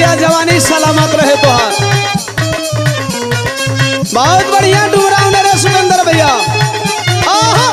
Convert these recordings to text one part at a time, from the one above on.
भैया, जवानी सलामत रहे तोहार। बहुत बढ़िया डूबराव नरे सुरेंद्र भैया। आहा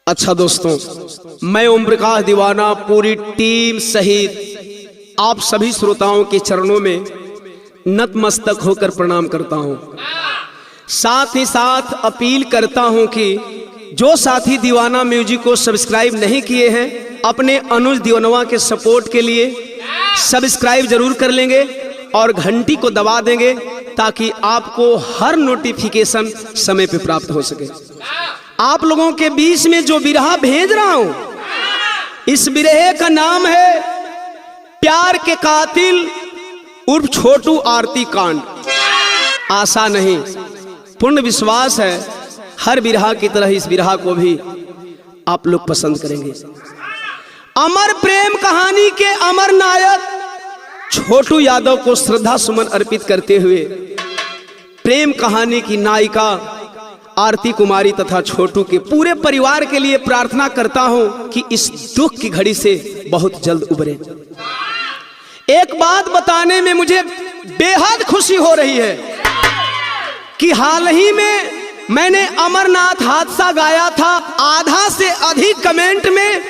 अच्छा दोस्तों, मैं ओम प्रकाश दीवाना पूरी टीम सहित आप सभी श्रोताओं के चरणों में नतमस्तक होकर प्रणाम करता हूं। साथ ही साथ अपील करता हूं कि जो साथी दीवाना म्यूजिक को सब्सक्राइब नहीं किए हैं, अपने अनुज दीवानवा के सपोर्ट के लिए सब्सक्राइब जरूर कर लेंगे और घंटी को दबा देंगे ताकि आपको हर नोटिफिकेशन समय पे प्राप्त हो सके। आप लोगों के बीच में जो बिरहा भेज रहा हूं, इस बिरहे का नाम है प्यार के कातिल उर्फ छोटू आरती कांड। आशा नहीं, पूर्ण विश्वास है हर बिरहा की तरह इस बिरहा को भी आप लोग पसंद करेंगे। अमर प्रेम कहानी के अमर नायक छोटू यादव को श्रद्धा सुमन अर्पित करते हुए प्रेम कहानी की नायिका आरती कुमारी तथा छोटू के पूरे परिवार के लिए प्रार्थना करता हूं कि इस दुख की घड़ी से बहुत जल्द उबरे। एक बात बताने में मुझे बेहद खुशी हो रही है कि हाल ही में मैंने अमरनाथ हादसा गाया था, आधा से अधिक कमेंट में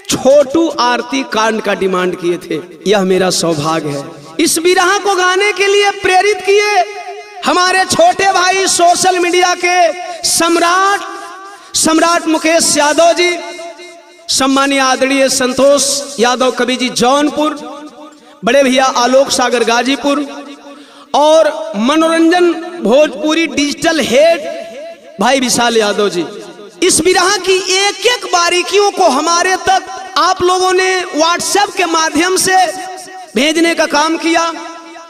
छोटू आरती कांड का डिमांड किए थे। यह मेरा सौभाग्य है। इस बिरहा को गाने के लिए प्रेरित किए हमारे छोटे भाई सोशल मीडिया के सम्राट मुकेश यादव जी, सम्मानीय आदरणीय संतोष यादव कवि जी जौनपुर, बड़े भैया आलोक सागर गाजीपुर और मनोरंजन भोजपुरी डिजिटल हेड भाई विशाल यादव जी। इस बिरहा की एक एक बारीकियों को हमारे तक आप लोगों ने व्हाट्सएप के माध्यम से भेजने का काम किया।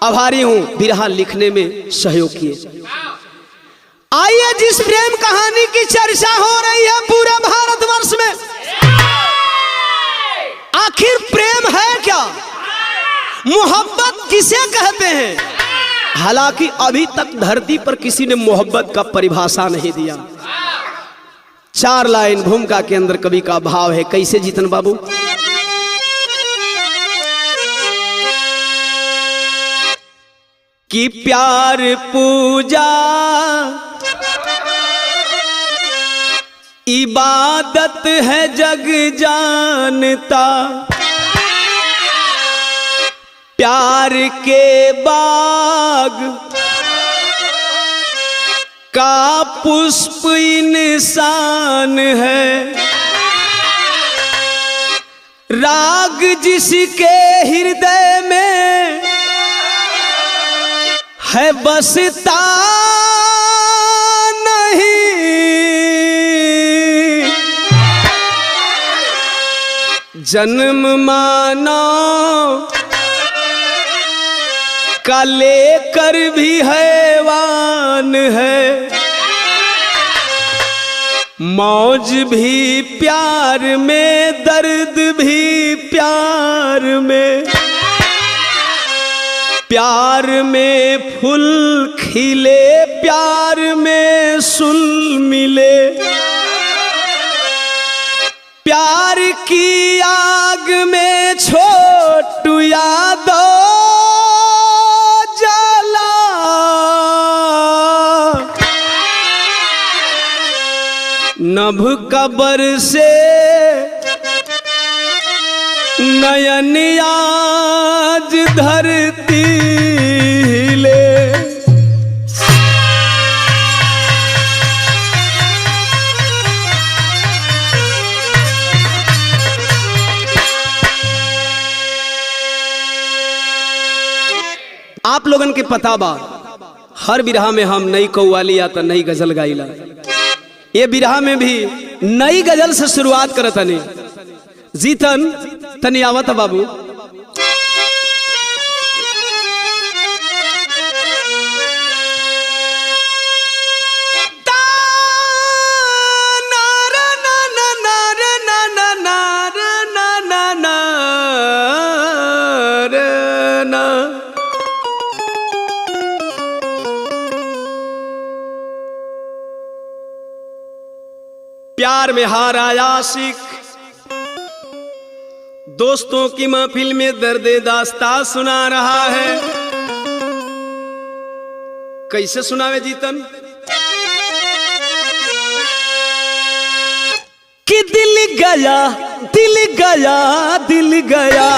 आभारी हूं, बिरहा लिखने में सहयोग किए। आइए, जिस प्रेम कहानी की चर्चा हो रही है पूरे भारतवर्ष में, आखिर प्रेम है क्या, मोहब्बत किसे कहते हैं? हालांकि अभी तक धरती पर किसी ने मोहब्बत का परिभाषा नहीं दिया। 4 लाइन भूमिका के अंदर कवि का भाव है। कैसे जीतन बाबू? कि प्यार पूजा इबादत है जग जानता, प्यार के बाग का पुष्प इंसान है, राग जिसके हृदय में है बसता नहीं, जन्म मानो का लेकर भी हैवान है, मौज भी प्यार में, दर्द भी प्यार में, प्यार में फूल खिले, प्यार में सुल मिले, प्यार नभ कबर से नयन आज धरती ले, आप लोगन के पता बा हर बिरहा में हम नई कव्वाली या तो नई गजल गाइला। ये बिरहा में भी नई गजल से शुरुआत करत हनी। जीतन तनी आवत बाबू। प्यार में हारा आशिक, दोस्तों की महफिल में दर्द दास्ता सुना रहा है। कैसे सुनावे जीतन? कि दिल गया दिल गया दिल गया,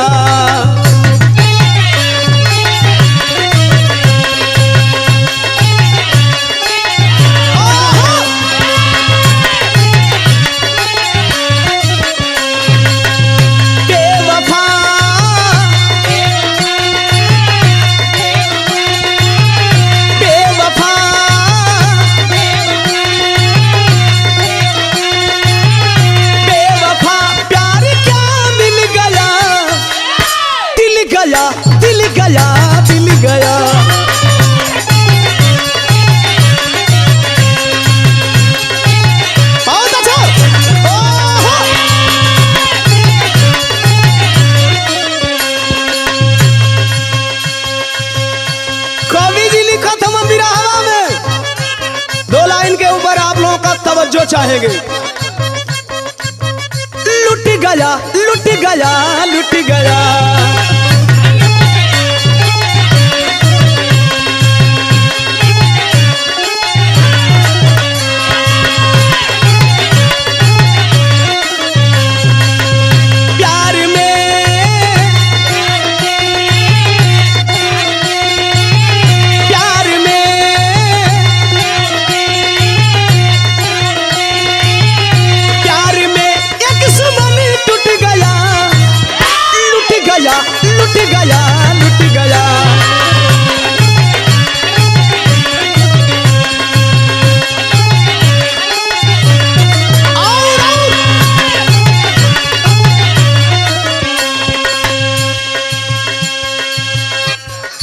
दिल गया दिल गया। बहुत अच्छा। कवि जी लिखा था मंदिरा हवा में, 2 लाइन के ऊपर आप लोगों का तवज्जो चाहेंगे। लुट गया लुट गया लुट गया, लुट गया लुट गया।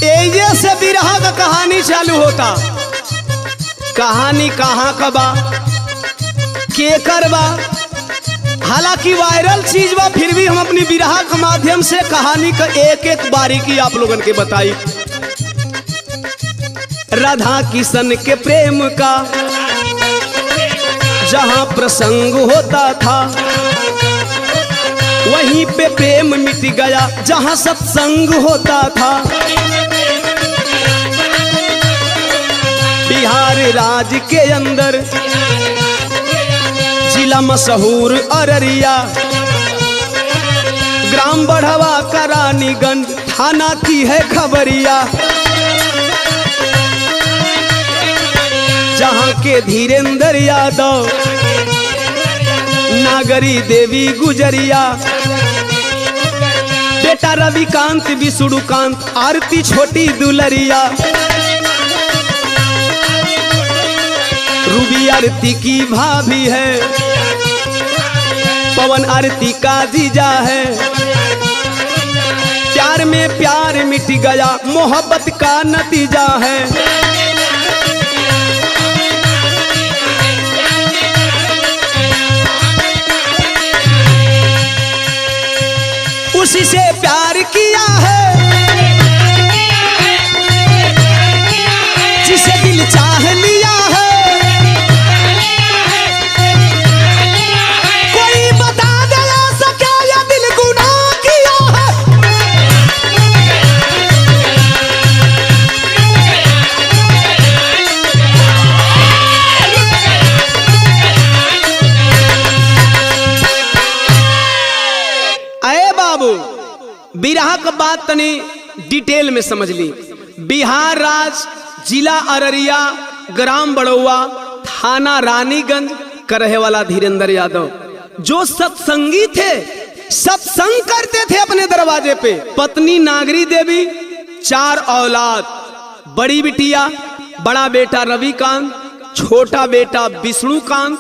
एजे से बिरहा का कहानी चालू होता। कहानी कहाँ का बा, केकर बा, हालांकि वायरल चीज बा, फिर भी हम अपनी बिरहा के माध्यम से कहानी का एक एक बारीकी आप लोगन के बताई। राधा किशन के प्रेम का जहां प्रसंग होता था, वहीं पे प्रेम मिट गया जहां सत्संग होता था। बिहार राज्य के अंदर जिला मशहूर अररिया, ग्राम बढ़वा का रानीगंज, थाना की है खबरिया। जहां के धीरेन्द्र यादव, नागरी देवी गुजरिया, बेटा रविकांत विष्णुकांत, आरती छोटी दुलरिया। रूबी आरती की भाभी है, पवन आरती का जीजा है। प्यार में प्यार मिट गया, मोहब्बत का नतीजा है। उसी से प्यार किया है जिसे दिल चाह लिया है। बाबू बिरहा का बात तनी डिटेल में समझ ली। बिहार राज्य, जिला अररिया, ग्राम बड़ौआ, थाना रानीगंज का रहे वाला धीरेन्द्र यादव, जो सत्संगी थे, सत्संग करते थे अपने दरवाजे पे। पत्नी नागरी देवी, 4 औलाद, बड़ी बिटिया, बड़ा बेटा रविकांत, छोटा बेटा विष्णुकांत,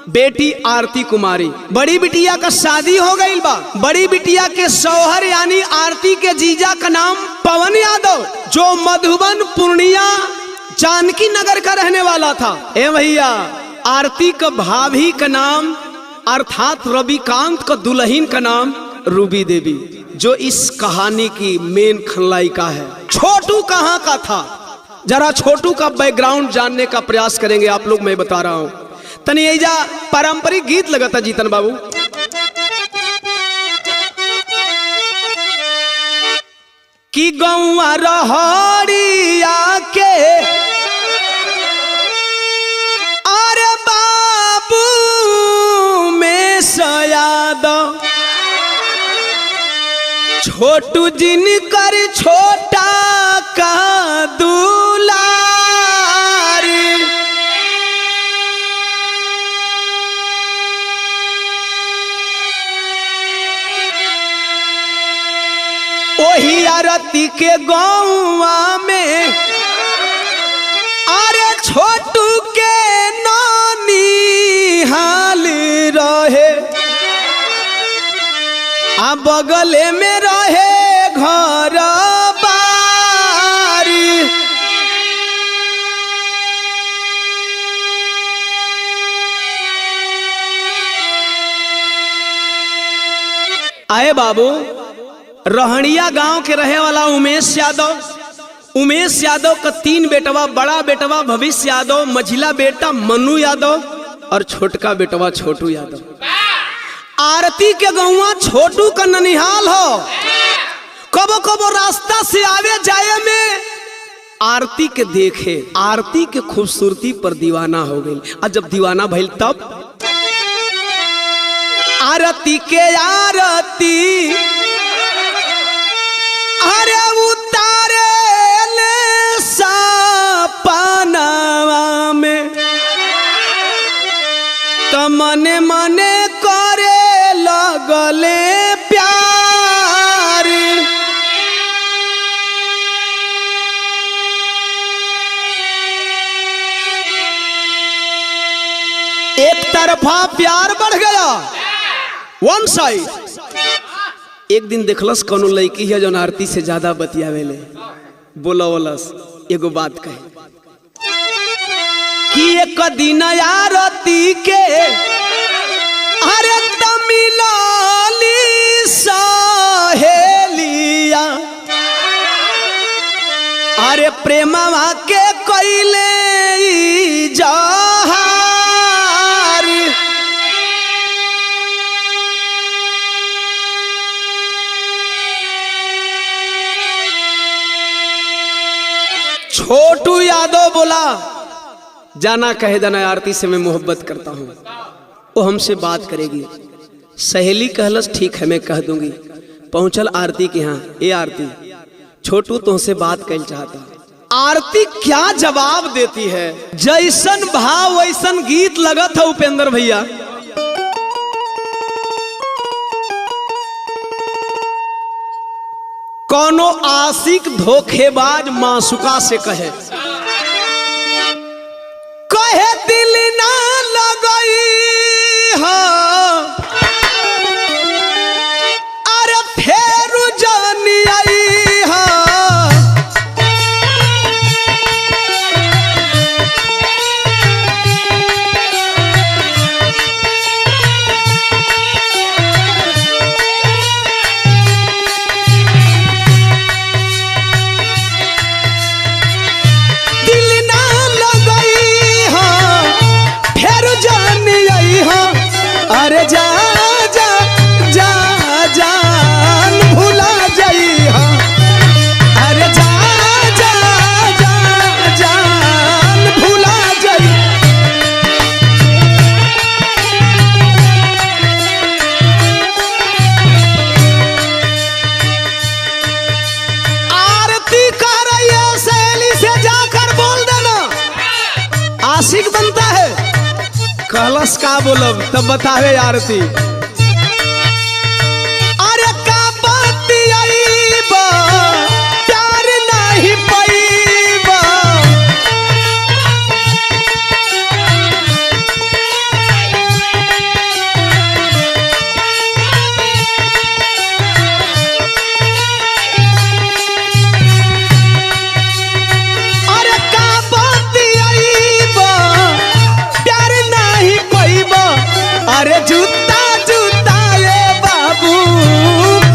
बेटी आरती कुमारी। बड़ी बिटिया का शादी हो गई बा। बड़ी बिटिया के शौहर यानी आरती के जीजा का नाम पवन यादव, जो मधुबन, पूर्णिया, जानकी नगर का रहने वाला था। ए भैया, आरती का भाभी का नाम अर्थात रविकांत का दुल्हन का नाम रूबी देवी, जो इस कहानी की मेन खलनायिका है। छोटू कहाँ का था, जरा छोटू का बैकग्राउंड जानने का प्रयास करेंगे आप लोग। मैं बता रहा हूं तनी एजा पारंपरिक गीत लगा था जीतन बाबू। कि गौआ रहरिया के अरे बाबू में सयाद, छोटू जिनकर छोटा का दुलार, वही आरती के गौवा में अरे छोटू के नानी हाल रहे, आ बगले में रहे घर बारी। आए बाबू, रहणिया गांव के रहे वाला उमेश यादव, उमेश यादव का 3 बेटवा, बड़ा बेटवा भविष्य यादव, मझिला बेटा मनु यादव और छोटका बेटवा छोटू यादव। आरती के गौवा छोटू का ननिहाल हो। कबो कबो रास्ता से आवे जाए में आरती के देखे, आरती के खूबसूरती पर दीवाना हो गई। और जब दीवाना भइल तब आरती के आरती अरे उतारे ले सपनावा में, तो मने मने करे लगले प्यार। एक तरफा प्यार बढ़ गया, वन साइड। एक दिन देखलस कौनो लड़की है जो आरती से ज्यादा बतियावेले, बोलवलस एगो बात कहे कि एक दिन आरती के अरे तमिलाली सहेलिया अरे प्रेमवा के कइले जहार। छोटू यादव बोला, जाना कहे देना, आरती से मैं मोहब्बत करता हूँ, वो हमसे बात करेगी। सहेली कहलस ठीक है मैं कह दूंगी। पहुंचल आरती के यहाँ, ए आरती छोटू तुमसे बात कर चाहता। आरती क्या जवाब देती है, जैसन भाव वैसन गीत लगा था उपेंद्र भैया। कौनो आशिक धोखेबाज मासूका से कहे, कहे दिल ना लगई हा अरे फेर जानी आई हा। दिल ना लगई हा फेर जानी आई कहलस का बोलब तब बतावे आरती। अरे का बतियाईबा प्यार नहीं पाईबा, अरे का बतियाईबा प्यार नहीं पाईबा, अरे जूता जूता ये बाबू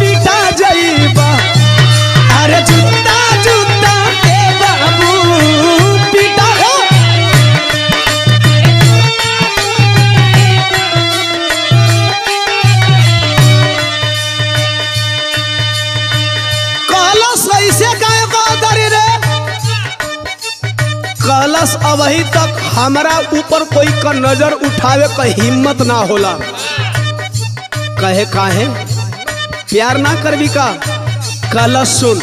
पिटा जाइबा, अरे जूता जूता ये बाबू पिटा हो। कहलस ऐसे काहे कहतरी रे, कहलस अबही तक हमारा ऊपर कोई का नजर उठावे का हिम्मत ना होला। कहे काहे प्यार ना करबी का, कहलस सुन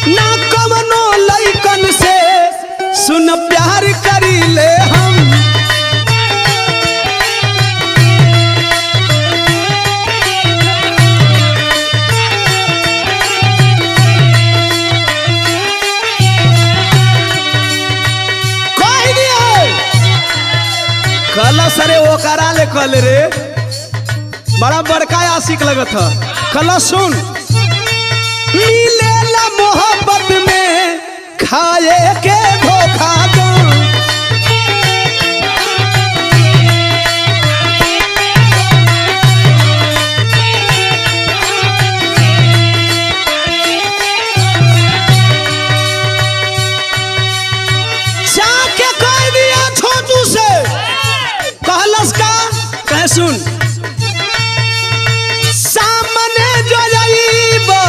ना कवनो लइकन से सुन प्यार करी ले हम, कहलस अरे वो करा ले कल रे, बड़ा बड़का आशिक लगत है। कहलस सुन मिलेला मोहब्बत में खाए के धोखा दो, जाके कह दिया छोटू से। कहलस का कह सुन सामने जो जाइबा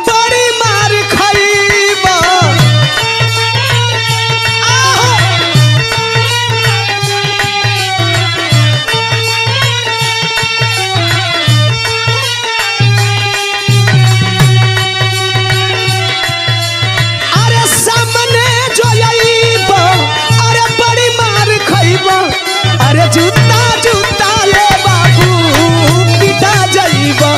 बड़ी मार खाइबा, अरे सामने जो जाइबा अरे बड़ी मार खाइबा, अरे जूता जूता ये बाबू पिटा जाइबा।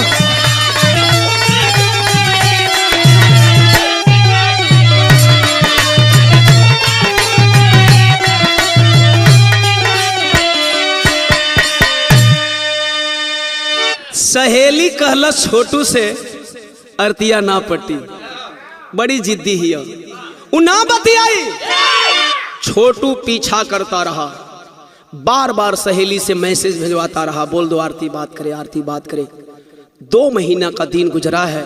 सहेली कहलस छोटू से अरतिया ना पट्टी, बड़ी जिद्दी ही उ ना बतियाई। छोटू पीछा करता रहा, बार बार सहेली से मैसेज भिजवाता रहा, बोल दो आरती बात करे, आरती बात करे। 2 महीना का दिन गुजरा है।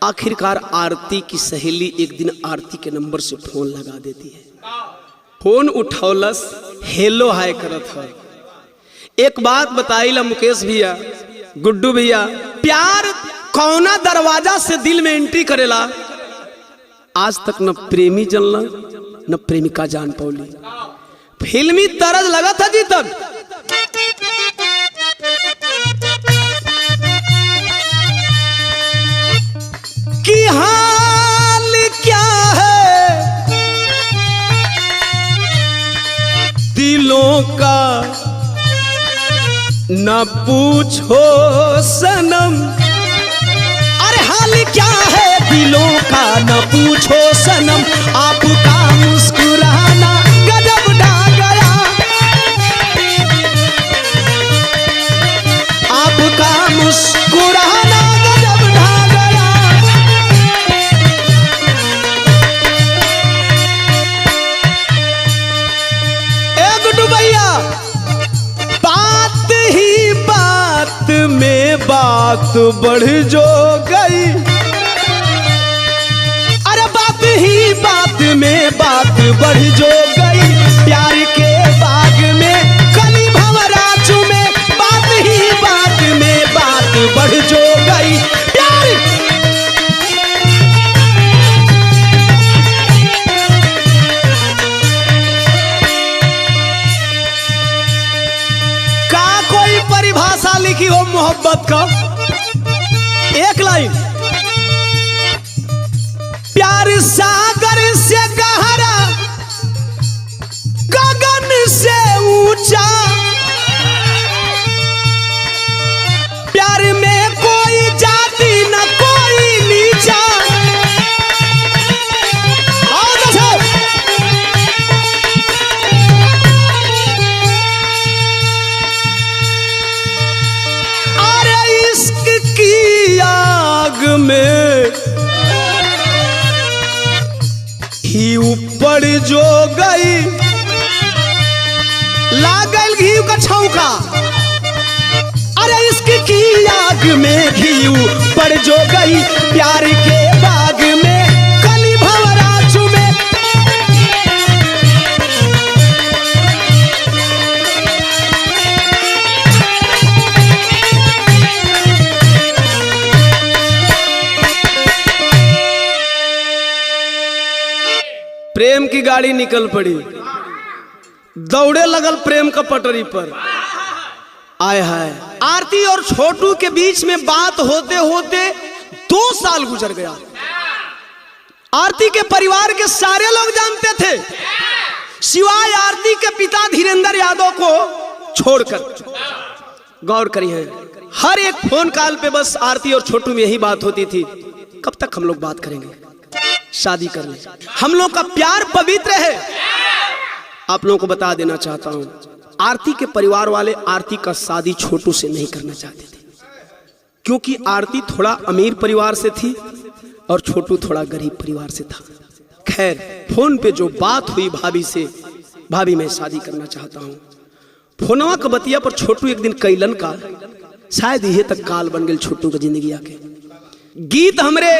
आखिरकार आरती की सहेली एक दिन आरती के नंबर से फोन लगा देती है। फोन उठौलस, हेलो हाय करत है। एक बात बताइला मुकेश भैया, गुड्डू भैया, प्यार कौना दरवाजा से दिल में एंट्री करेला आज तक न प्रेमी जानला न प्रेमिका जान पौली। फिल्मी तरज लगा था जी तब। कि हाल क्या है दिलों का न पूछो सनम, अरे हाल क्या है दिलों का न पूछो सनम, आपका मुस्कुराना गजब ढा गया, आपका मुस्कुराना गजब ढा गया। ए गुड्डू भैया, बात ही बात में बात बढ़ जो गई, अरे बात ही बात में बात बढ़ जो गई, प्यार के बाग में कली भंवरा चूमे, बात ही बात में बात बढ़ जो गई, प्यार का कोई परिभाषा लिखी हो मोहब्बत का। एक लाइन, प्यार सागर से गहरा गगन से जो गई, लागल घी का छौका, अरे इसकी की आग में घी पर जो गई, प्यार के बाग में कली भंवरा चुमे। प्रेम की गाड़ी निकल पड़ी, दौड़े लगल प्रेम का पटरी पर। आय हाय, आरती और छोटू के बीच में बात होते होते 2 साल गुजर गया। आरती के परिवार के सारे लोग जानते थे, सिवाय आरती के पिता धीरेंद्र यादव को छोड़कर। गौर करिए, हर एक फोन कॉल पे बस आरती और छोटू में यही बात होती थी, कब तक हम लोग बात करेंगे, शादी कर ले, हम लोग का प्यार पवित्र है। आप लोगों को बता देना चाहता हूं, आरती के परिवार वाले आरती का शादी छोटू से नहीं करना चाहते थे, क्योंकि आरती थोड़ा अमीर परिवार से थी और छोटू थोड़ा गरीब परिवार से था। खैर, फोन पे जो बात हुई भाभी से, भाभी मैं शादी करना चाहता हूं। फोनवा का बतिया पर छोटू एक दिन कैलन का, शायद यह तक काल बन गई छोटू की जिंदगी आके। गीत हमरे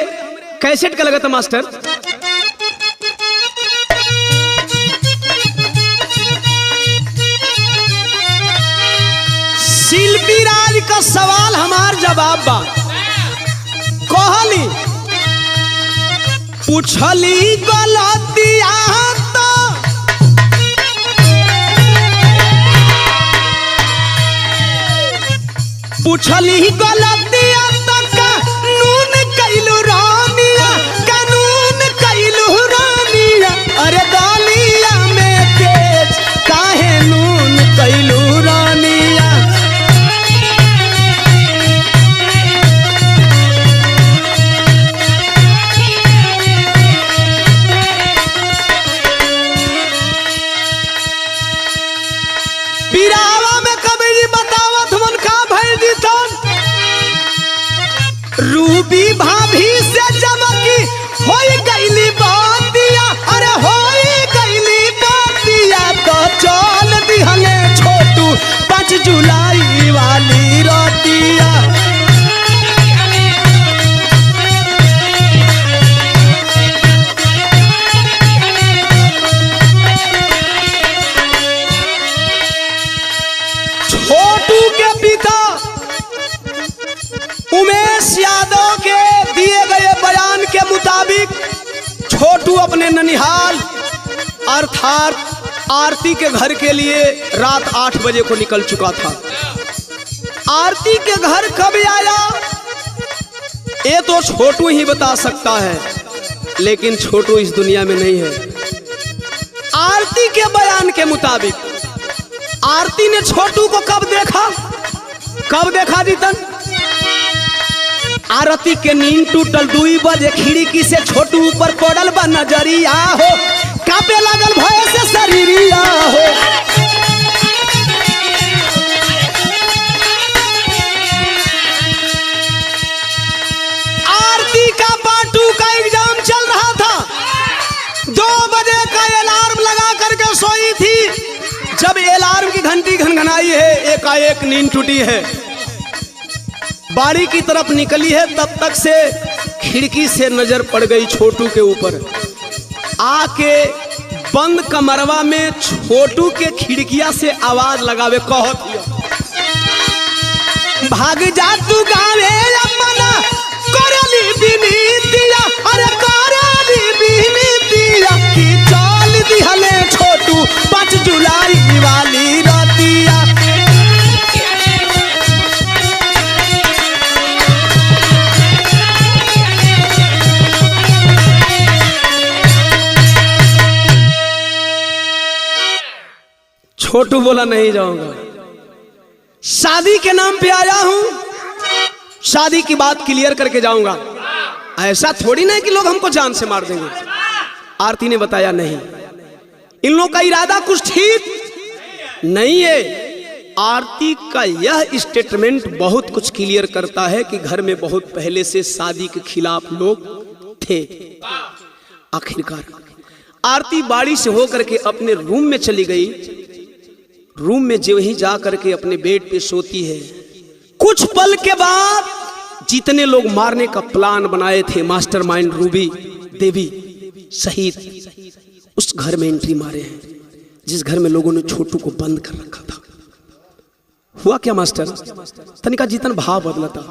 कैसेट का लगा था मास्टर, शिल्पी राज का सवाल हमार जवाब बा। कहली पूछली गलतिया तो पूछली गलतिया तो कानून कैलू रानिया, कानून कैलू रानिया, अरे दालिया में तेज काहे नून कैलू रानिया। पिरावा में कभी जी बतावत मन का भइल जीतन, रूबी भाभी से जमकी होई गईली बातिया, अरे होई गईली बातिया, तो चल दिहले छोटू 5 जुलाई वाली रातिया। छोटू के पिता उमेश यादव के दिए गए बयान के मुताबिक छोटू अपने ननिहाल अर्थात आरती के घर के लिए रात 8 बजे को निकल चुका था। आरती के घर कब आया ये तो छोटू ही बता सकता है, लेकिन छोटू इस दुनिया में नहीं है। आरती के बयान के मुताबिक आरती ने छोटू को कब देखा जीतन? आरती के नींद टूटल 2 बजे, खिड़की से छोटू ऊपर पड़ल बा नजरिया हो, कांपे लागल भय से शरीरिया हो। आरती का पार्टू का एग्जाम चल रहा था, 2 बजे का अलार्म लगा करके सोई थी। जब अलार्म की घंटी घनघनाई है, एकाएक नींद टूटी है, बाड़ी की तरफ निकली है, तब तक से खिड़की से नजर पड़ गई छोटू के ऊपर। आके बंद कमरवा में छोटू के खिड़किया से आवाज लगावे कहत, भाग जा तू गावे अपना, करली बिनीतिया, अरे करली बिनीतिया, की चाल दिहले छोटू 5 जुलाई वाली रातिया। छोटू बोला नहीं जाऊंगा, शादी के नाम पे आया हूं, शादी की बात क्लियर करके जाऊंगा। ऐसा थोड़ी ना कि लोग हमको जान से मार देंगे। आरती ने बताया नहीं, इन लोगों का इरादा कुछ ठीक नहीं है। आरती का यह स्टेटमेंट बहुत कुछ क्लियर करता है कि घर में बहुत पहले से शादी के खिलाफ लोग थे। आखिरकार आरती बाड़ी से होकर के अपने रूम में चली गई। रूम में जो ही जा करके अपने बेड पे सोती है, कुछ पल के बाद जितने लोग मारने का प्लान बनाए थे, मास्टरमाइंड रूबी देवी सहित, उस घर में एंट्री मारे हैं, जिस घर में लोगों ने छोटू को बंद कर रखा था। हुआ क्या मास्टर? तनिका जितन भाव बदला था।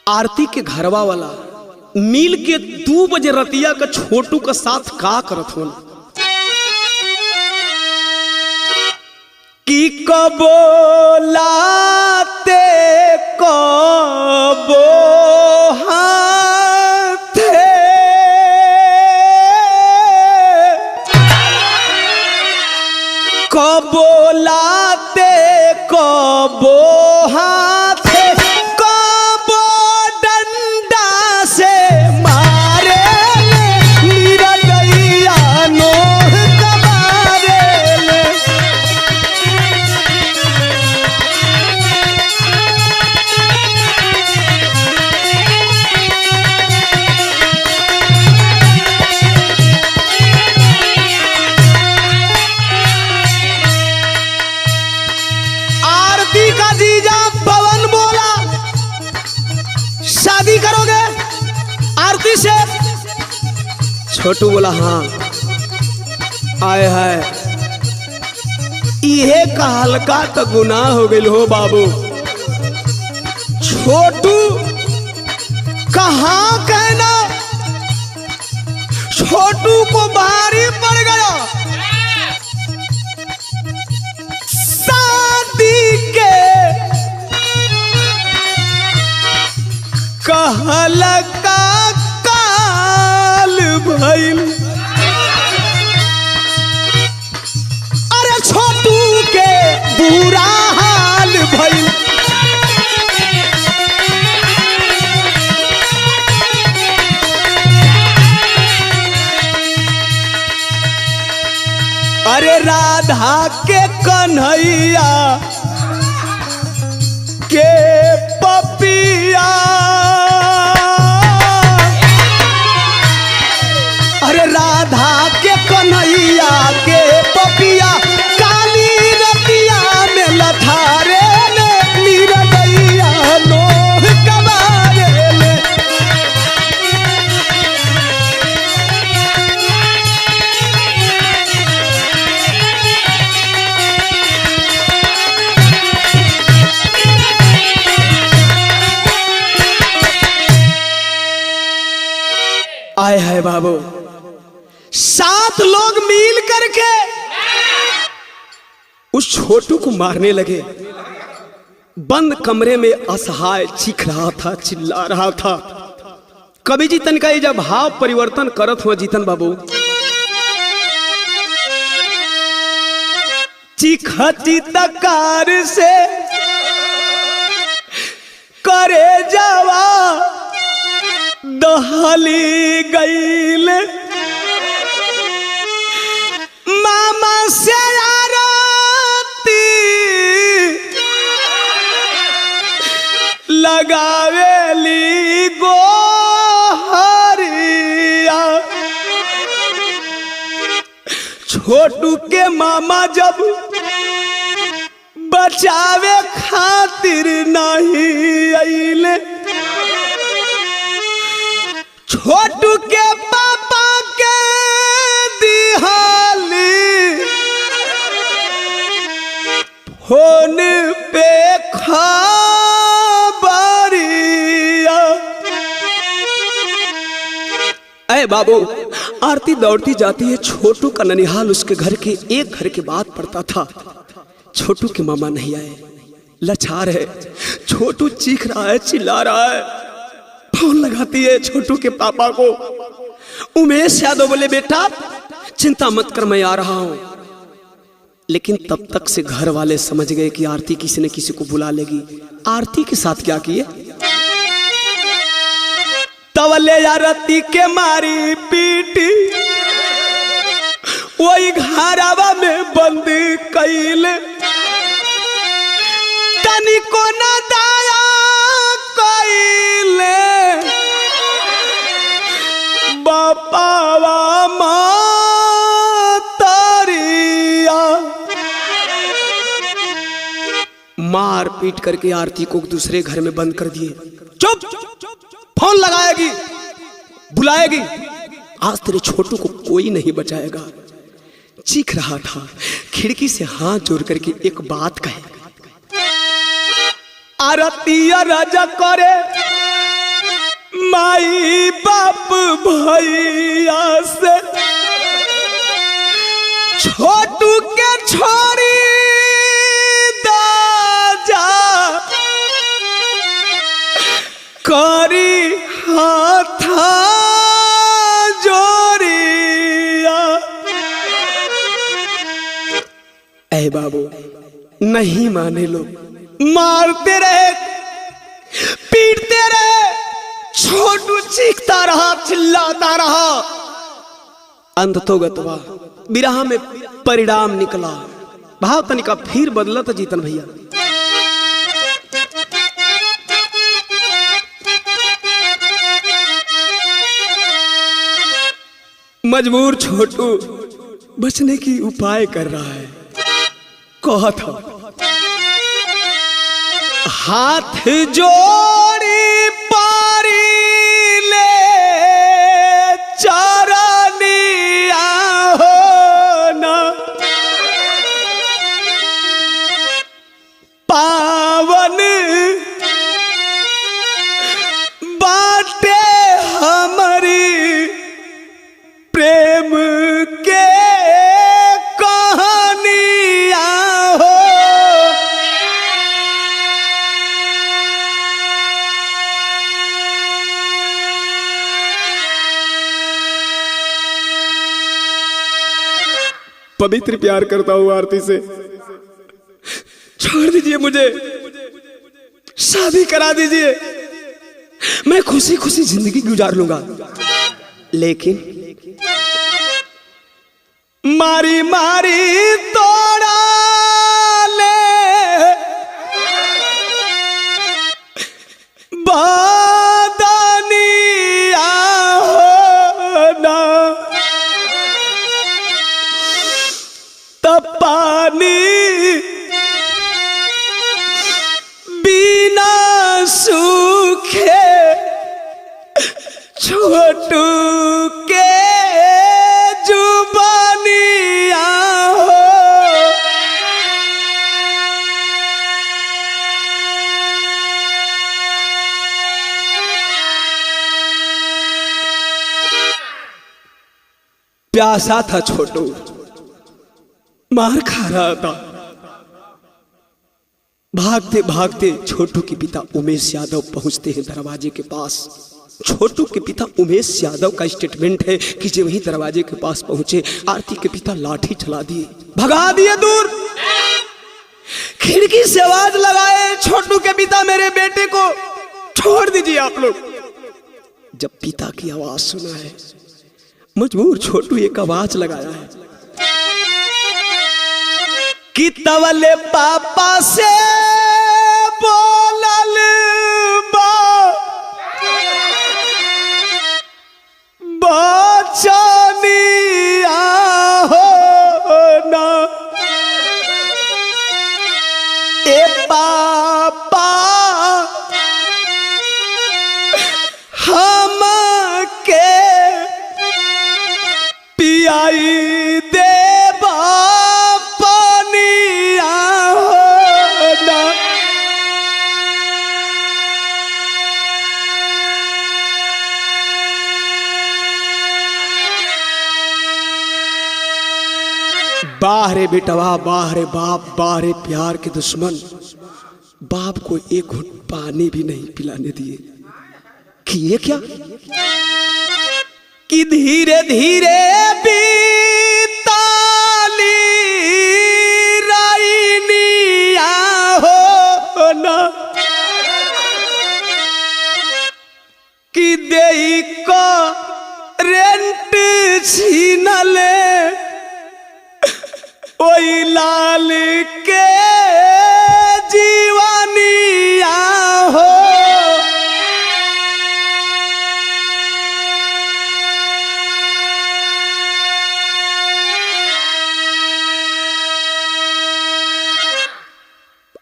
आरती के घरवा वाला मिल के 2 बजे रतिया का छोटू का साथ का करत हो कि कबो लाते कबो हाथे, कबो लाते कबो हाथे, कबो डंडा से मारे निरदैया नोह कबारे। आरती का जीजा पवन बोला, शादी करोगे आरती से? छोटू बोला हाँ। आए है इहे का हल्का तो गुनाह हो गई हो बाबू। छोटू कहाँ कहना, छोटू को भारी पड़ गया। शादी के कहल का काल भइल, अरे छोटू के बुरा हाल भइल। अरे राधा के कन्हैया के पपिया, अरे राधा के कन्हैया के पपिया, काली रतिया में लथारे ले निरदैया नोह कबारे ले। आए है बाबू, 7 लोग मिल करके उस छोटू को मारने लगे। बंद कमरे में असहाय चीख रहा था, चिल्ला रहा था। कभी जीतन का जब भाव परिवर्तन करत हुआ जीतन बाबू, चीखती तकार से करे जावा दहली गईल, मामा से आरती लगावेली गोहरिया। छोटू के मामा जब बचावे खातिर नहीं आइले, छोटू के पापा के दिहाली फोन पे खबरिया। अरे बाबू, आरती दौड़ती जाती है, छोटू का ननिहाल उसके घर के एक घर के बाद पड़ता था। छोटू के मामा नहीं आए, लाचार है। छोटू चीख रहा है, चिल्ला रहा है। फोन लगाती है छोटू के पापा को। उमेश यादव बोले बेटा चिंता मत कर, मैं आ रहा हूं। लेकिन तब तक से घर वाले समझ गए कि आरती किसी न किसी को बुला लेगी। आरती के साथ क्या किए, तवले आरती के मारी पीटी, वही घरावा में बंद कैले, तनिको न दाया कैले। मार पीट करके आरती को दूसरे घर में बंद कर दिए। चुप, फोन लगाएगी, बुलाएगी, आज तेरे छोटू को कोई नहीं बचाएगा। चीख रहा था, खिड़की से हाथ जोड़ करके एक बात कहे, आरतिया राजा करे माई बाप भैया से, छोटू के छोड़ी दाजा करी हाथ जोड़िया। ऐ बाबू, नहीं माने लोग, मारते रहे, पीटते रहे, छोटू चीखता रहा, चिल्लाता रहा। अंततोगत्वा विरह में परिणाम निकला। भाव तनिका फिर बदला था जीतन भैया। मजबूर छोटू बचने की उपाय कर रहा है। कहा था, हाथ जोड़ी पारी ले चरनिया हो ना, पावन बाटे हमारी प्रेम के कहानिया हो। पवित्र प्यार करता हूं आरती से, छोड़ दीजिए मुझे, शादी करा दीजिए, मैं खुशी खुशी जिंदगी गुजार लूंगा। लेकिन मारी मारी तोड़ा ले बादनिया हो ना, तब पानी बिना सूखे छोटू के जुबानिया हो। प्यासा था छोटू, मार खा रहा था। भागते भागते छोटू के पिता उमेश यादव पहुंचते हैं दरवाजे के पास। छोटू के पिता उमेश यादव का स्टेटमेंट है कि जब वही दरवाजे के पास पहुंचे, आरती के पिता लाठी चला दिए, भगा दिए दूर। खिड़की से आवाज लगाए, छोटू के पिता मेरे बेटे को छोड़ दीजिए आप लोग। जब पिता की आवाज सुना है, मजबूर छोटू एक आवाज लगाया है कि तवले पापा से बोलल बा बचनिया हो ना, ए पापा हम के पियाई दे पानिया हो ना। बाहरे बेटवा, बाहरे बाप, बाहरे प्यार के दुश्मन, बाप को एक घुट पानी भी नहीं पिलाने दिए। किए क्या कि धीरे धीरे बीताली राइनिया हो ना, कि देई को रेंट छीनले ओई लाल के जीवानिया हो।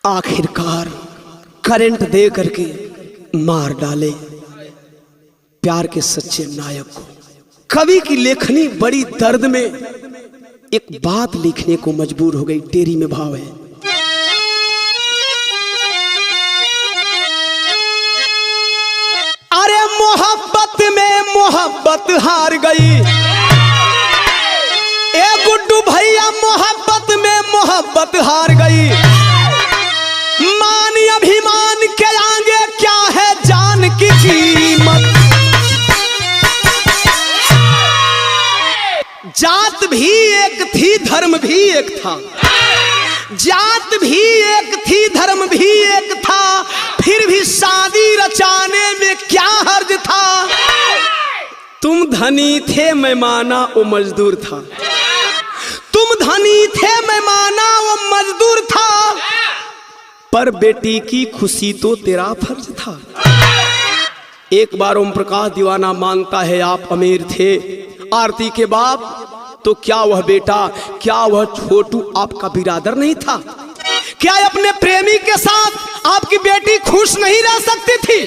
आखिरकार करंट दे करके मार डाले प्यार के सच्चे नायक को। कवि की लेखनी बड़ी दर्द में एक बात लिखने को मजबूर हो गई। टेरी में भाव है, अरे मोहब्बत में मोहब्बत हार गई, ए गुड्डू भैया मोहब्बत में मोहब्बत हार गई। मान अभिमान के आगे क्या है जान की कीमत। जात भी एक थी धर्म भी एक था, जात भी एक थी धर्म भी एक था, फिर भी शादी रचाने में क्या हर्ज था। तुम धनी थे मैं माना वो मजदूर था, तुम धनी थे मैं माना वो मजदूर था, पर बेटी की खुशी तो तेरा फर्ज था। एक बार ओम प्रकाश दीवाना मानता है आप अमीर थे, आरती के बाप, तो क्या वह बेटा, क्या वह छोटू आपका बिरादर नहीं था? क्या अपने प्रेमी के साथ आपकी बेटी खुश नहीं रह सकती थी?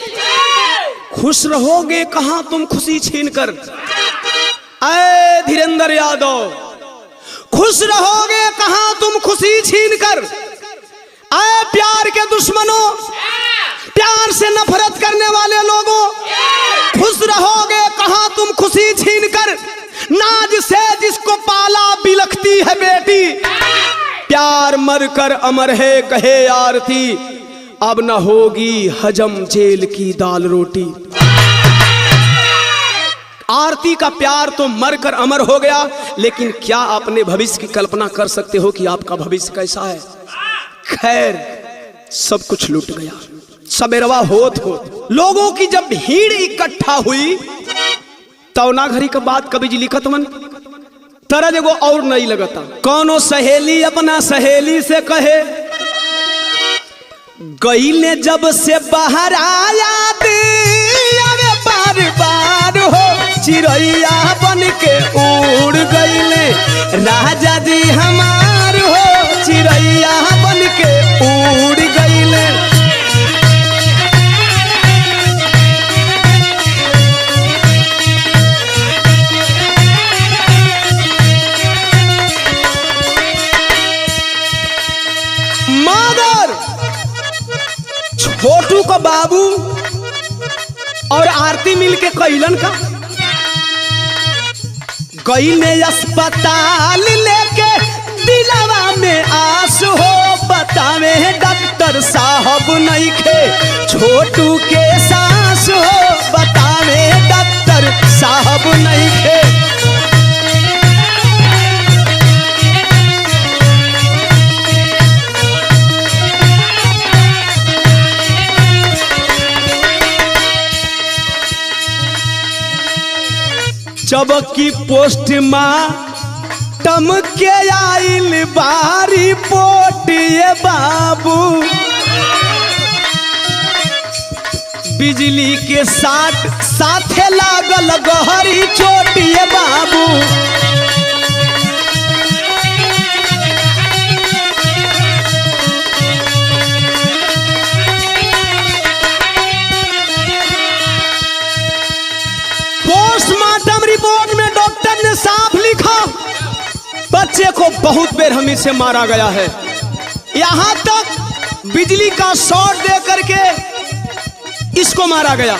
खुश रहोगे कहां तुम खुशी छीनकर, ऐ धीरेंद्र यादव, खुश रहोगे कहां तुम खुशी छीनकर। ऐ प्यार के दुश्मनों, प्यार से नफरत करने वाले लोगों, खुश रहोगे कहां तुम खुशी छीनकर। नाज से जिसको पाला बिलखती है बेटी, प्यार मरकर अमर है कहे आरती, अब न होगी हजम जेल की दाल रोटी। आरती का प्यार तो मरकर अमर हो गया, लेकिन क्या अपने भविष्य की कल्पना कर सकते हो कि आपका भविष्य कैसा है? खैर, सब कुछ लूट गया। सबेरवा होत लोगों की जब भीड़ इकट्ठा हुई, तौना घड़ी का बात कवि जी लिखत मन तरह एगो और नहीं लगता। कौनो सहेली अपना सहेली से कहे, गई ने जब से बाहर आया अरे बार बार हो चिड़ैया बन के उड़ गईले, राजा जी हमार हो चिड़ैया बन के उड़ गईले। छोटू को बाबू और आरती मिलके कैलन का, गई ने अस्पताल लेके दिलवा में आस हो, बतावे डॉक्टर साहब नहीं खे छोटू के सांस हो, बतावे डॉक्टर साहब नहीं खे। जब की पोस्ट मार्टम के आइल बारी पोटिए बाबू, बिजली के साथे लागल गहरी चोटिए बाबू। पोस्टमार्टम रिपोर्ट में डॉक्टर ने साफ लिखा, बच्चे को बहुत बेरहमी से मारा गया है, यहां तक बिजली का शॉट दे करके इसको मारा गया।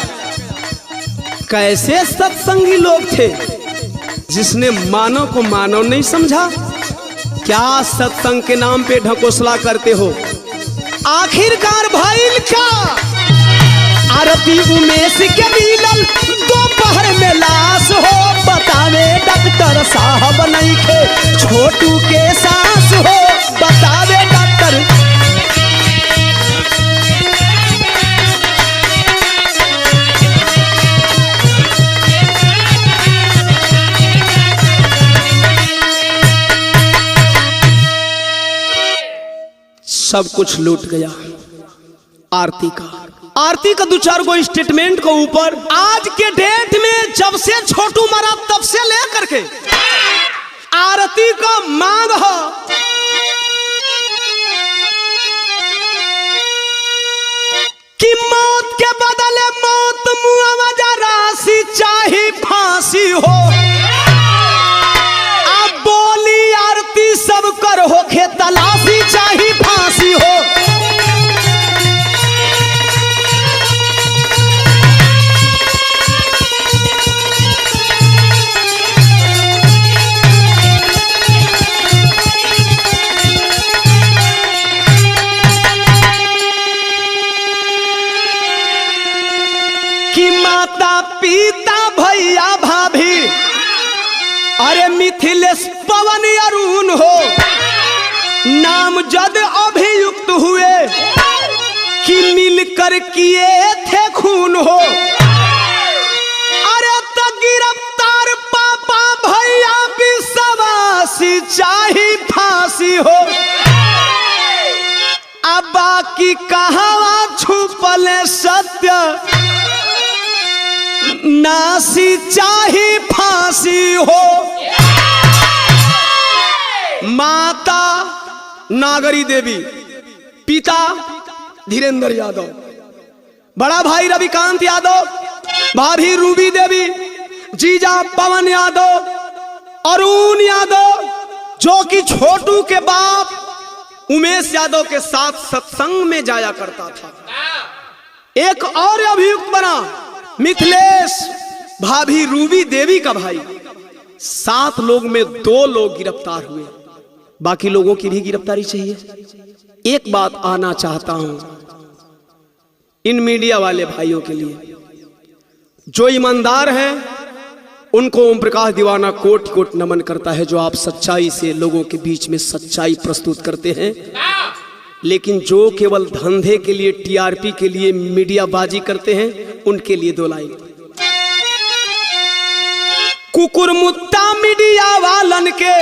कैसे सत्संगी लोग थे जिसने मानव को मानव नहीं समझा? क्या सत्संग के नाम पे ढकोसला करते हो? आखिरकार भइल का आरती उमेश के मिलल दोपहर में लाश हो, बतावे डॉक्टर साहब नहीं खे छोटू के सांस हो, बतावे डॉक्टर। सब कुछ लूट गया आरती का। आरती का दो चार गो स्टेटमेंट को ऊपर आज के डेट में जब से छोटू मरा तब से लेकर के आरती का मांग हो मौत मुआवजा राशि चाहे फांसी हो, अब बोली आरती सब कर होखे तलाशी चाहे फांसी हो। कि माता पिता भैया भाभी अरे मिथिलेश पवन अरुण हो, नाम जद अभियुक्त हुए कि मिलकर किए थे खून हो। अरे तो गिरफ्तार पापा भैया विश्वासी चाहे फांसी हो, अब बाकी कहावा छुपल सत्य नासी चाहे फांसी हो। माता नागरी देवी, पिता धीरेन्द्र यादव, बड़ा भाई रविकांत यादव, भाभी रूबी देवी, जीजा पवन यादव, अरुण यादव जो कि छोटू के बाप उमेश यादव के साथ सत्संग में जाया करता था। एक और अभियुक्त बना मिथिलेश, भाभी रूबी देवी का भाई। 7 लोग में 2 लोग गिरफ्तार हुए, बाकी लोगों की भी गिरफ्तारी चाहिए। एक बात आना चाहता हूं इन मीडिया वाले भाइयों के लिए, जो ईमानदार हैं उनको ओम प्रकाश दीवाना कोट कोट नमन करता है, जो आप सच्चाई से लोगों के बीच में सच्चाई प्रस्तुत करते हैं। लेकिन जो केवल धंधे के लिए, टीआरपी के लिए मीडियाबाजी करते हैं, उनके लिए 2 लाइन। कुकुर मुत्ता मीडिया वालन के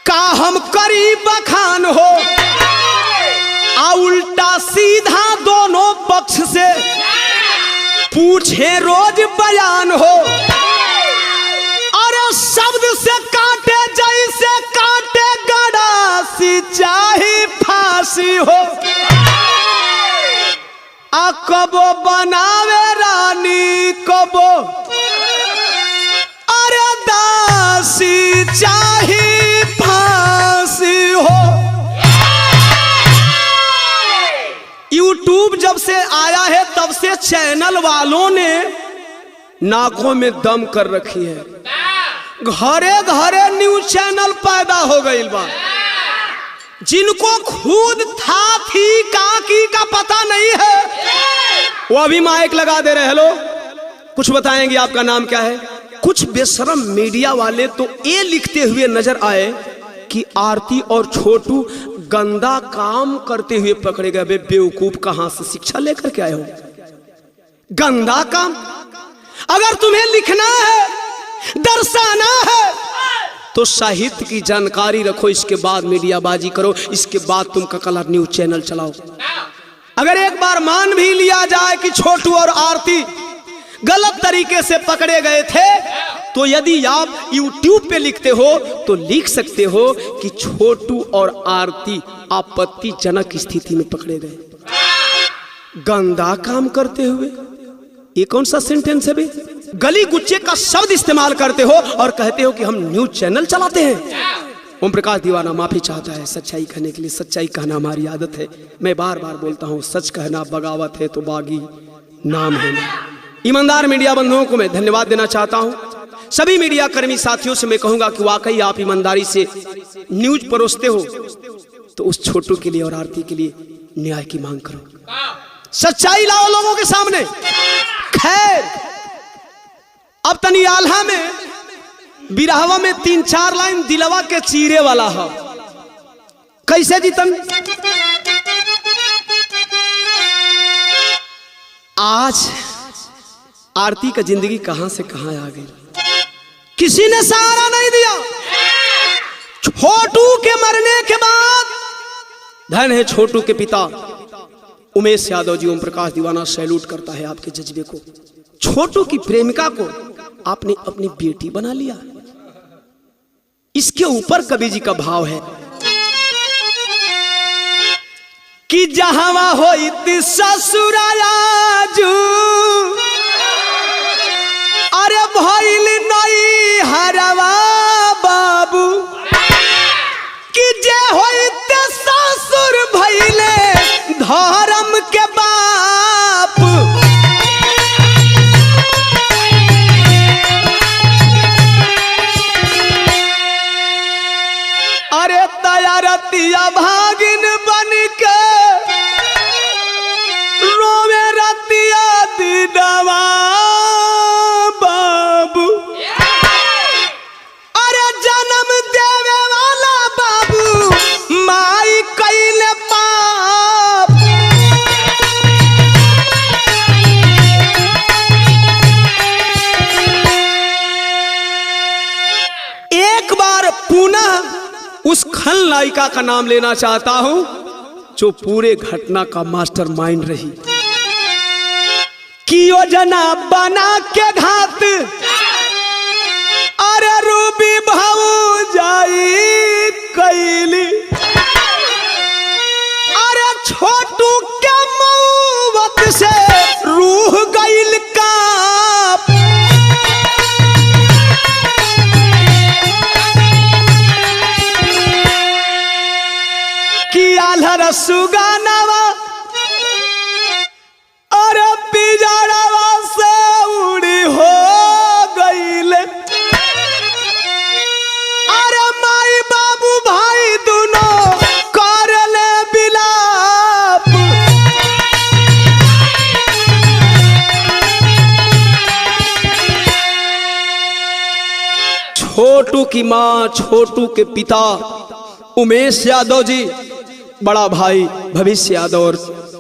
का हम करी बखान हो, आ उल्टा सीधा दोनों पक्ष से पूछे रोज बयान हो। अरे शब्द से काटे जैसे काटे गड़ासी चाहे फांसी हो, आ कबो बनावे रानी कबो अरे दासी चाहे फांसी हो। यूट्यूब जब से आया है तब से चैनल वालों ने नाकों में दम कर रखी है। घरे घरे न्यूज चैनल पैदा हो गई बा, जिनको खुद था थी काकी का पता नहीं है, वो अभी माइक लगा दे रहे। हेलो, कुछ बताएंगे, आपका नाम क्या है? कुछ बेशरम मीडिया वाले तो ये लिखते हुए नजर आए कि आरती और छोटू गंदा काम करते हुए पकड़े गए। बेवकूफ, कहां से शिक्षा लेकर के आए हो? गंदा काम? अगर तुम्हें लिखना है, दर्शाना है, तो साहित्य की जानकारी रखो, इसके बाद मीडियाबाजी करो, इसके बाद तुम कलर न्यूज चैनल चलाओ। अगर एक बार मान भी लिया जाए कि छोटू और आरती गलत तरीके से पकड़े गए थे, तो यदि आप YouTube पे लिखते हो तो लिख सकते हो कि छोटू और आरती आपत्तिजनक स्थिति में पकड़े गए। गंदा काम करते हुए, ये कौन सा सेंटेंस है बे? गली गुच्चे का शब्द इस्तेमाल करते हो और कहते हो कि हम न्यूज चैनल चलाते हैं। ओम प्रकाश दीवाना माफी चाहता है सच्चाई कहने के लिए। सच्चाई कहना हमारी आदत है। मैं बार बार बोलता हूँ, सच कहना बगावत है तो बागी नाम है ना। ईमानदार मीडिया बंधुओं को मैं धन्यवाद देना चाहता हूँ। सभी मीडिया कर्मी साथियों से मैं कहूंगा कि वाकई आप ईमानदारी से न्यूज परोसते हो, तो उस छोटू के लिए और आरती के लिए न्याय की मांग करो, सच्चाई लाओ लोगों के सामने। खैर, अब तनी आल्हा में बिरहवा में 3-4 लाइन दिलवा के चीरे वाला है। कैसे जीतन? आज आरती का जिंदगी कहां से कहां आ गई, किसी ने सहारा नहीं दिया। छोटू के मरने के बाद, धन है छोटू के पिता उमेश यादव जी। ओम प्रकाश दीवाना सैल्यूट करता है आपके जज्बे को। छोटू की प्रेमिका को आपने अपनी बेटी बना लिया। इसके ऊपर कवि जी का भाव है, कि जहां होई ससुराजू अरे भइल नहीं हरवा बाबू कि जे होइते ससुर भइले धर्म के बाप अरे तैयारतिया भागिन बन के रोवे रतिया दीदवा बाबू अरे जन्म देवे वाला बाबू माई कइले पाप एक बार पुनः उस खलनायिका का नाम लेना चाहता हूं जो पूरे घटना का मास्टरमाइंड रही कि योजना बना के घात अरे रूबी भाऊ जाई कैली अरे छोटू के मौत से रूह गइल काप कि आल्हर सुगानावा अरे पिजड़ावा से उड़ी हो गईले अरे माई बाबू भाई दोनों करले बिलाप छोटू की मां छोटू के पिता उमेश यादव जी, बड़ा भाई भविष्य यादव और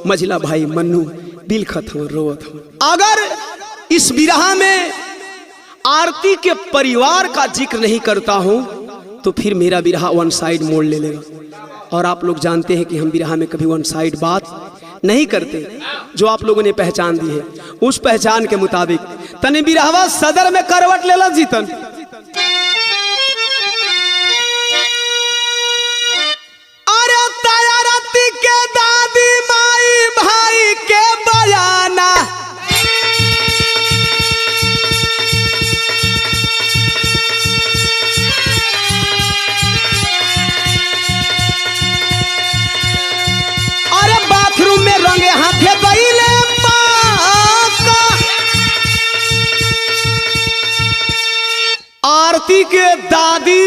मझिला भाई मन्नू बिलखत हो रोवत हो। अगर इस विरह में आरती के परिवार का जिक्र नहीं करता हूं तो फिर मेरा विरह वन साइड मोड़ ले लेगा और आप लोग जानते हैं कि हम विरह में कभी वन साइड बात नहीं करते। जो आप लोगों ने पहचान दी है उस पहचान के मुताबिक तने विरहवा सदर में करवट लेला जीतन के दादी माई भाई के बयाना अरे बाथरूम में रंगे हाथे गईले पाका आरती के दादी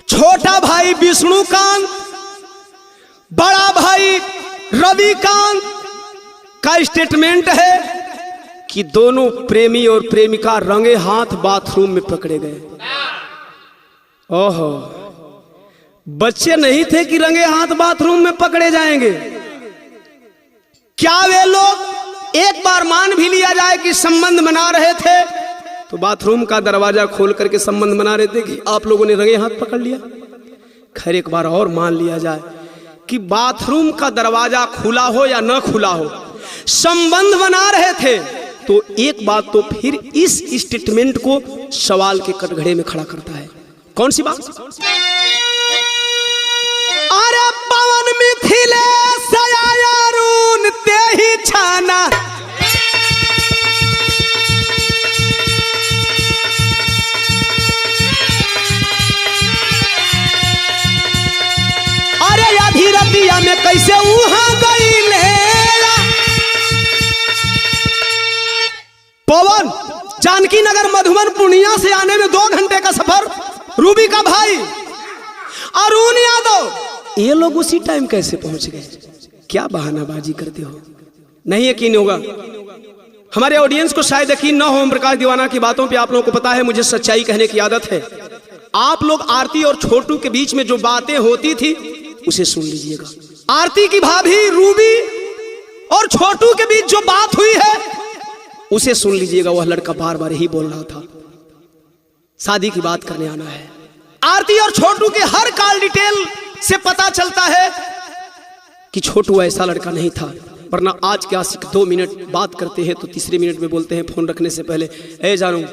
छोटा भाई विष्णुकांत बड़ा भाई रविकांत का स्टेटमेंट है कि दोनों प्रेमी और प्रेमिका रंगे हाथ बाथरूम में पकड़े गए। ओहो, बच्चे नहीं थे कि रंगे हाथ बाथरूम में पकड़े जाएंगे। क्या वे लोग एक बार मान भी लिया जाए कि संबंध बना रहे थे तो बाथरूम का दरवाजा खोल करके संबंध बना रहे थे कि आप लोगों ने रंगे हाथ पकड़ लिया। खैर एक बार और मान लिया जाए कि बाथरूम का दरवाजा खुला हो या न खुला हो संबंध बना रहे थे तो एक बात तो फिर इस स्टेटमेंट को सवाल के कटघरे में खड़ा करता है। कौन सी बात? अरे पवन मिथिले सयारून ते ही छाना रतिया में कैसे वहां गईले पवन जानकी नगर मधुबन पूर्णिया से आने में 2 घंटे का सफर। रूबी का भाई अरुण यादव ये लोग उसी टाइम कैसे पहुंच गए? क्या बहानाबाजी करते हो? नहीं यकीन होगा, हमारे ऑडियंस को शायद यकीन न हो। ओम प्रकाश दीवाना की बातों पे आप लोगों को पता है मुझे सच्चाई कहने की आदत है। आप लोग आरती और छोटू के बीच में जो बातें होती थी उसे सुन लीजिएगा। आरती की भाभी रूबी और छोटू के बीच जो बात हुई है उसे सुन लीजिएगा। वह लड़का बार बार ही बोल रहा था शादी की बात करने आना है। आरती और छोटू के हर कॉल डिटेल से पता चलता है कि छोटू ऐसा लड़का नहीं था, वरना आज के आशिक 2 मिनट बात करते हैं तो तीसरे मिनट में बोलते हैं फोन रखने से पहले ए जानू।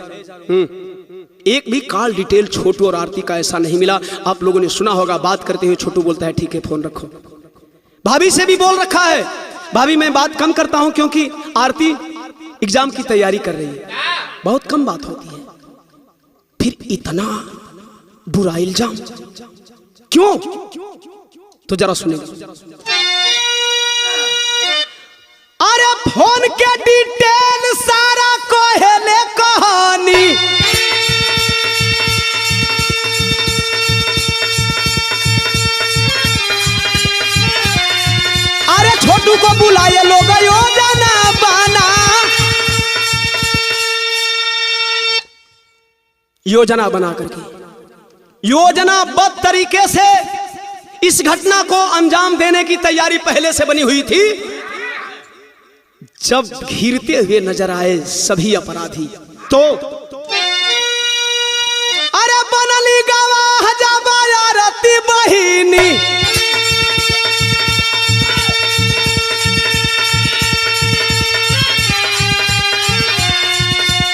एक भी कॉल डिटेल छोटू और आरती का ऐसा नहीं मिला। आप लोगों ने सुना होगा बात करते हुए छोटू बोलता है ठीक है फोन रखो। भाभी से भी बोल रखा है, भाभी मैं बात कम करता हूं क्योंकि आरती एग्जाम की तैयारी कर रही है, बहुत कम बात होती है। फिर इतना बुरा इल्जाम क्यों? तो जरा सुनेगा। अरे फोन के डिटेल सारा कोहेले कहानी, अरे छोटू को बुलाए लोग योजना बना, योजना बना करके योजनाबद्ध तरीके से इस घटना को अंजाम देने की तैयारी पहले से बनी हुई थी। जब घिरते हुए नजर आए सभी अपराधी तो अरे बनली गवाह जबायारती बहिनी,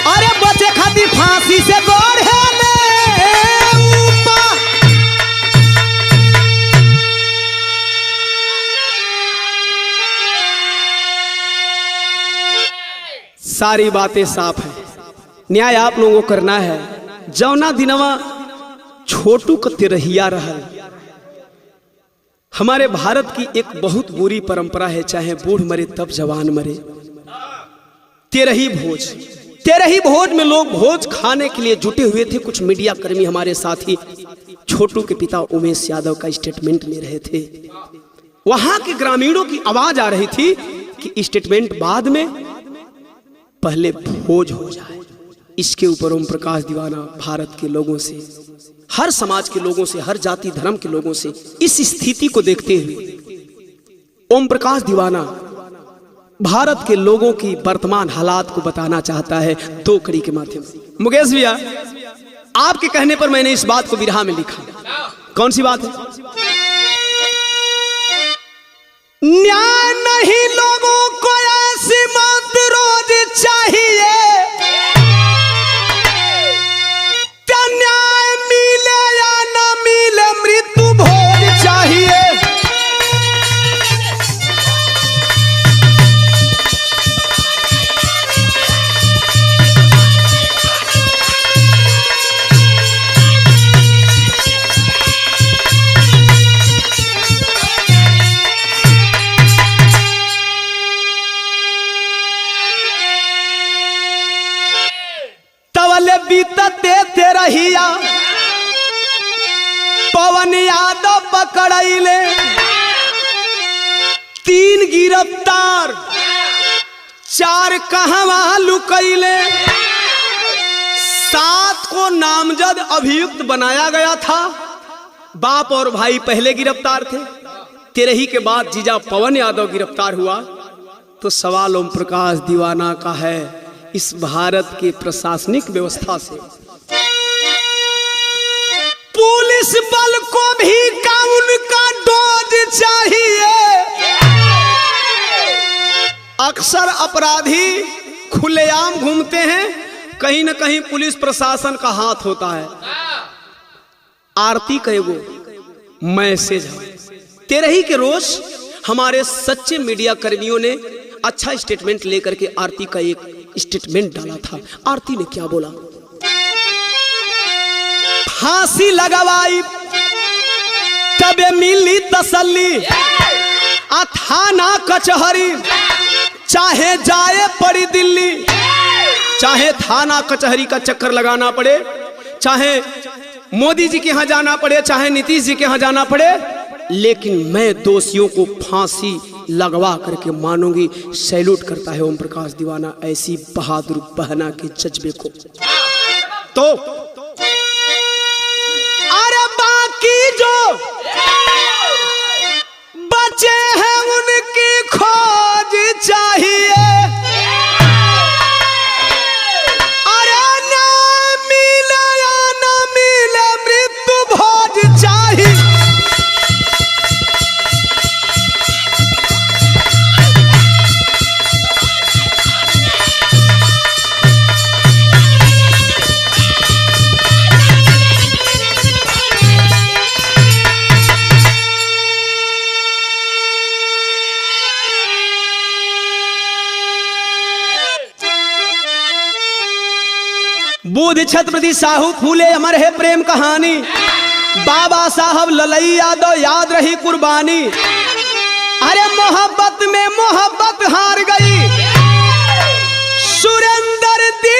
अरे बचे खाती फांसी से गौर है सारी बातें साफ है। न्याय आप लोगों को करना है। जौना दिनवा छोटू का तिरहिया रहल, हमारे भारत की एक बहुत बुरी परंपरा है, चाहे बूढ़ मरे तब जवान मरे। तेरही भोज, तेरही भोज में लोग भोज खाने के लिए जुटे हुए थे। कुछ मीडिया कर्मी हमारे साथी छोटू के पिता उमेश यादव का स्टेटमेंट ले रहे थे। वहां के ग्रामीणों की आवाज आ रही थी कि स्टेटमेंट बाद में, पहले भोज हो जाए। इसके ऊपर ओम प्रकाश दीवाना भारत के लोगों से, हर समाज के लोगों से, हर जाति धर्म के लोगों से इस स्थिति को देखते हुए ओम प्रकाश दीवाना भारत के लोगों की वर्तमान हालात को बताना चाहता है दो कड़ी के माध्यम से। मुकेश भैया, आपके कहने पर मैंने इस बात को बिरहा में लिखा। कौन सी बात है? न्याय नहीं लोगों को ऐसी मौत रोज चाहिए, क्या न्याय मिले या न मिले मृत्यु भोज चाहिए। बीतते तेरहिया पवन यादव पकड़ैले, 3 गिरफ्तार 4 कहवा लुकैले, 7 को नामजद अभियुक्त बनाया गया था। बाप और भाई पहले गिरफ्तार थे, तेरही के बाद जीजा पवन यादव गिरफ्तार हुआ। तो सवाल ओम प्रकाश दीवाना का है, इस भारत की प्रशासनिक व्यवस्था से पुलिस बल को भी कानून का डोज चाहिए। अक्सर अपराधी खुलेआम घूमते हैं, कहीं न कहीं पुलिस प्रशासन का हाथ होता है। आरती का एगो मैसेज है। तेरही के रोज हमारे सच्चे मीडिया कर्मियों ने अच्छा स्टेटमेंट लेकर के आरती का एक स्टेटमेंट डाला था। आरती ने क्या बोला? फांसी लगवाई तबे मिली तसल्ली, थाना कचहरी चाहे जाए पड़ी दिल्ली, चाहे थाना कचहरी का चक्कर लगाना पड़े, चाहे मोदी जी के यहां जाना पड़े, चाहे नीतीश जी के यहां जाना पड़े, लेकिन मैं दोषियों को फांसी लगवा करके मानूंगी। सैल्यूट करता है ओम प्रकाश दीवाना ऐसी बहादुर बहना के जज्बे को। तो अरे बाकी जो बचे हैं उनकी खोज चाहिए। अरे ना मिले या ना मिले मृत्यु भोज चाहिए। बुध छत्रपति साहू फूले अमर है प्रेम कहानी, बाबा साहब ललई यादव याद रही कुर्बानी। अरे मोहब्बत में मोहब्बत हार गई, सुरेंद्र दी